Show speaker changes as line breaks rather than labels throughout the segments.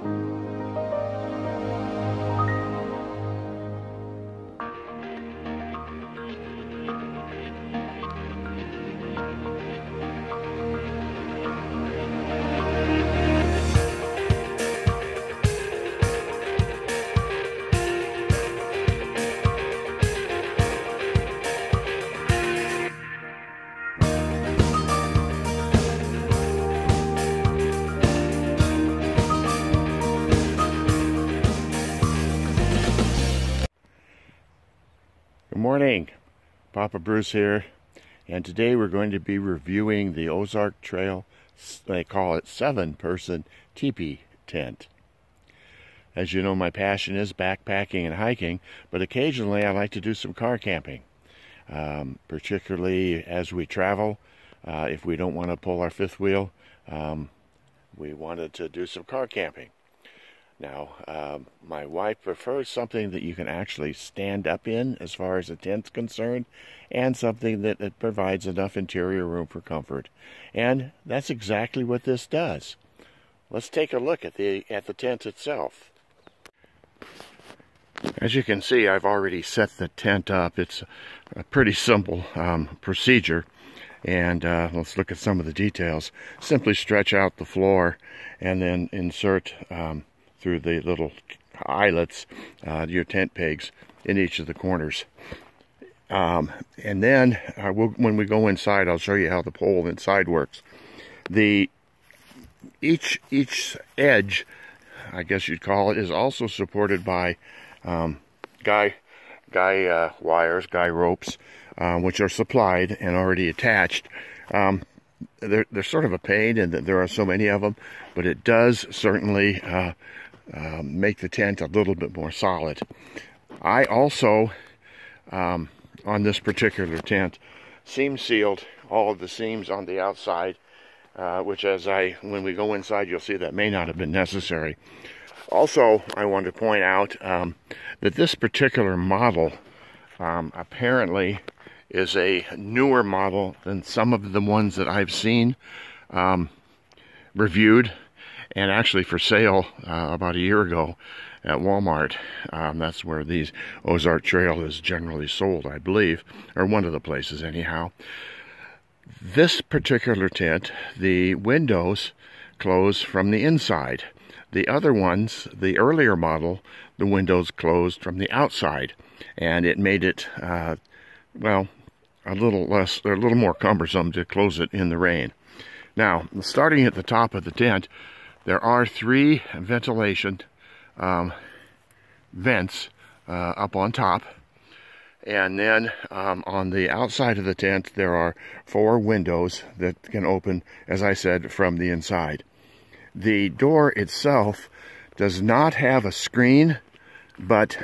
Good morning, Papa Bruce here, and today we're going to be reviewing the Ozark Trail, they call it 7-person teepee tent. As you know, my passion is backpacking and hiking, but occasionally I like to do some car camping, particularly as we travel. If we don't want to pull our fifth wheel, we wanted to do some car camping. Now, my wife prefers something that you can actually stand up in as far as a tent's concerned, and something that provides enough interior room for comfort. And that's exactly what this does. Let's take a look at the tent itself. As you can see, I've already set the tent up. It's a pretty simple procedure. And let's look at some of the details. Simply stretch out the floor and then insert through the little eyelets your tent pegs in each of the corners. And then when we go inside, I'll show you how the pole inside works. Each edge, I guess you'd call it, is also supported by guy ropes, which are supplied and already attached. They're sort of a pain, and there are so many of them, but it does certainly make the tent a little bit more solid. I also, on this particular tent, seam sealed all of the seams on the outside, which when we go inside, you'll see that may not have been necessary. Also, I want to point out that this particular model apparently is a newer model than some of the ones that I've seen reviewed and actually for sale about a year ago at Walmart. That's where these Ozark Trail is generally sold, I believe, or one of the places anyhow. This particular tent, the windows close from the inside. The other ones, the earlier model, the windows closed from the outside, and it made it, well, a little more cumbersome to close it in the rain. Now, starting at the top of the tent, there are 3 ventilation vents up on top, and then on the outside of the tent there are 4 windows that can open, as I said, from the inside. The door itself does not have a screen, but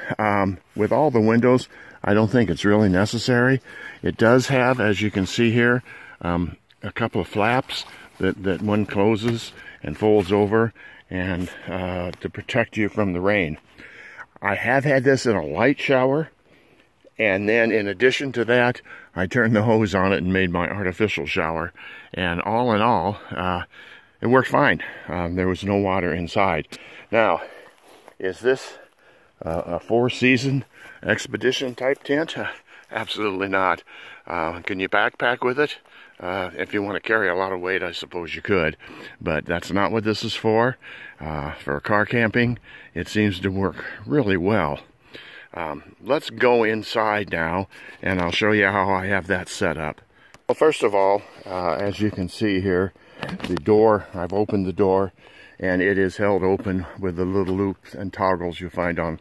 with all the windows, I don't think it's really necessary. It does have, as you can see here, a couple of flaps that one closes and folds over, and to protect you from the rain. I have had this in a light shower, and then in addition to that, I turned the hose on it and made my artificial shower, and all in all, it worked fine. There was no water inside. Now, is this a 4-season expedition type tent? Absolutely not. Can you backpack with it? If you want to carry a lot of weight, I suppose you could, but that's not what this is for. For car camping, it seems to work really well. Let's go inside now, and I'll show you how I have that set up. Well, first of all, as you can see here, the door, I've opened the door, and it is held open with the little loops and toggles you find on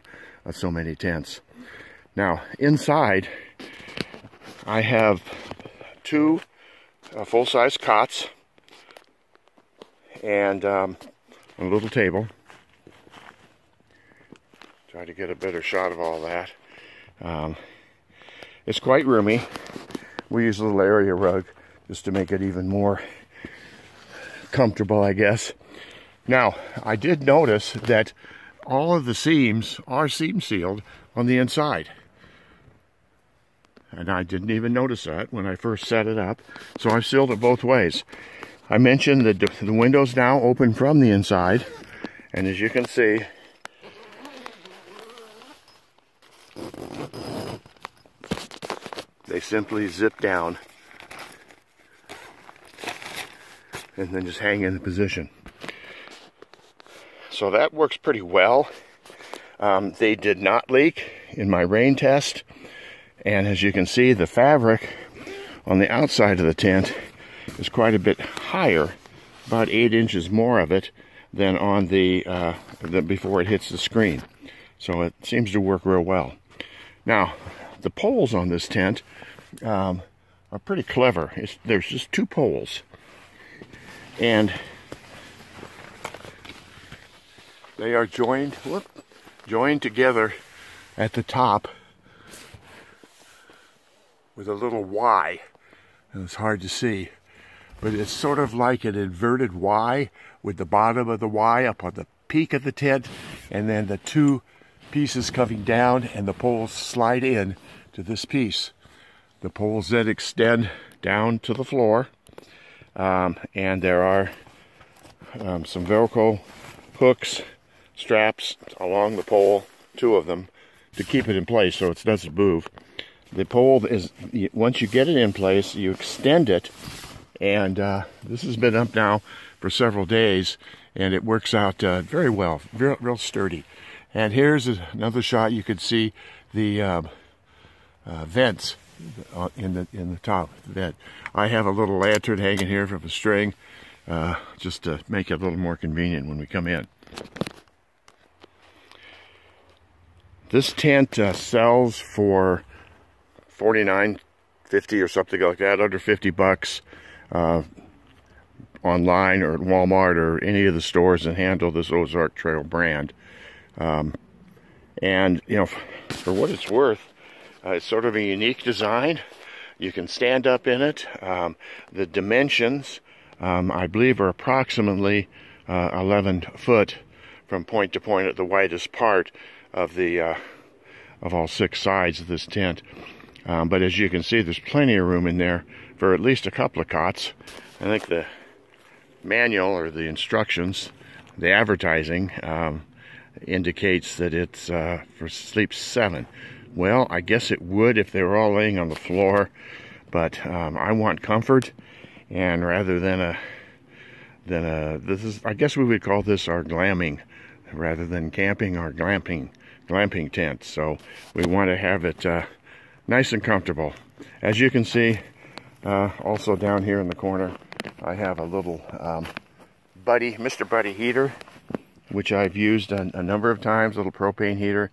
so many tents. Now, inside, I have 2 full-size cots and a little table. Try to get a better shot of all that. It's quite roomy. We use a little area rug just to make it even more comfortable, I guess. Now, I did notice that all of the seams are seam sealed on the inside. And I didn't even notice that when I first set it up. So I've sealed it both ways. I mentioned that the windows now open from the inside. And as you can see, they simply zip down and then just hang in position. So that works pretty well. They did not leak in my rain test, and as you can see, the fabric on the outside of the tent is quite a bit higher, about 8 inches more of it than on the before it hits the screen. So it seems to work real well. Now, the poles on this tent are pretty clever. There's just 2 poles, and they are joined together at the top with a little Y. And it's hard to see, but it's sort of like an inverted Y, with the bottom of the Y up on the peak of the tent, and then the 2 pieces coming down, and the poles slide in to this piece. The poles then extend down to the floor, and there are some Velcro hooks, straps along the pole, 2 of them, to keep it in place so it doesn't move. The pole is, once you get it in place, you extend it, and this has been up now for several days, and it works out very well, real sturdy. And here's another shot. You can see the vents in the top of the vent. I have a little lantern hanging here from a string, just to make it a little more convenient when we come in. This tent sells for $49.50 or something like that, under $50 online or at Walmart or any of the stores that handle this Ozark Trail brand. And you know, for what it's worth, it's sort of a unique design. You can stand up in it. The dimensions, I believe, are approximately 11 foot from point to point at the widest part of the of all 6 sides of this tent. But as you can see, there's plenty of room in there for at least a couple of cots. I think the manual or the instructions, the advertising, indicates that it's for sleep 7. Well, I guess it would if they were all laying on the floor, but I want comfort, and rather than this is, I guess we would call this our glamming, rather than camping, our glamping tent. So we want to have it nice and comfortable. As you can see, also down here in the corner, I have a little Mr. Buddy heater, which I've used a number of times, a little propane heater.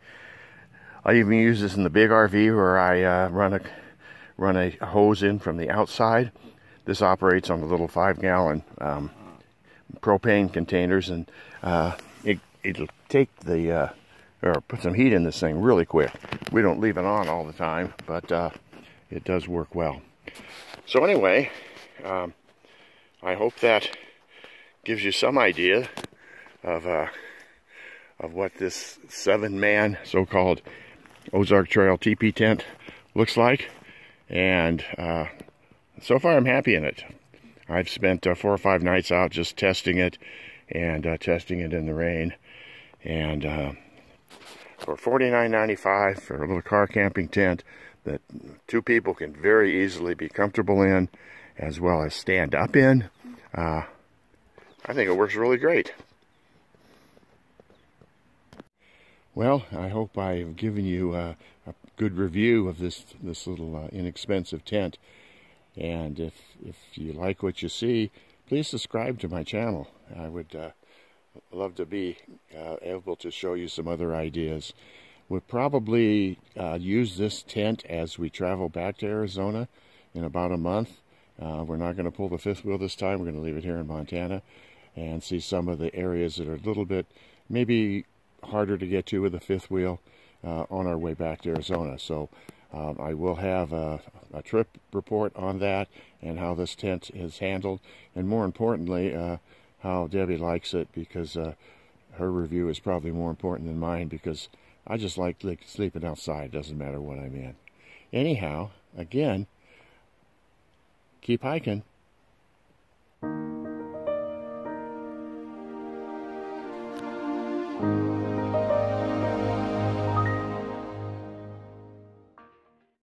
I even use this in the big RV where I run a hose in from the outside. This operates on the little 5-gallon propane containers, and it'll take the or put some heat in this thing really quick. We don't leave it on all the time, but it does work well. So anyway, I hope that gives you some idea of what this 7-man so-called Ozark Trail Teepee Tent looks like, and so far I'm happy in it. I've spent 4 or 5 nights out just testing it, and testing it in the rain, and for $49.95 for a little car camping tent that 2 people can very easily be comfortable in, as well as stand up in, I think it works really great. Well, I hope I've given you a good review of this little inexpensive tent, and if you like what you see, please subscribe to my channel. I would love to be able to show you some other ideas. We'll probably use this tent as we travel back to Arizona in about a month. We're not going to pull the 5th wheel this time. We're going to leave it here in Montana and see some of the areas that are a little bit maybe harder to get to with the 5th wheel on our way back to Arizona. So I will have a trip report on that and how this tent is handled, and more importantly, how Debbie likes it, because her review is probably more important than mine, because I just like sleeping outside. Doesn't matter what I'm in. Anyhow, again, keep hiking. you.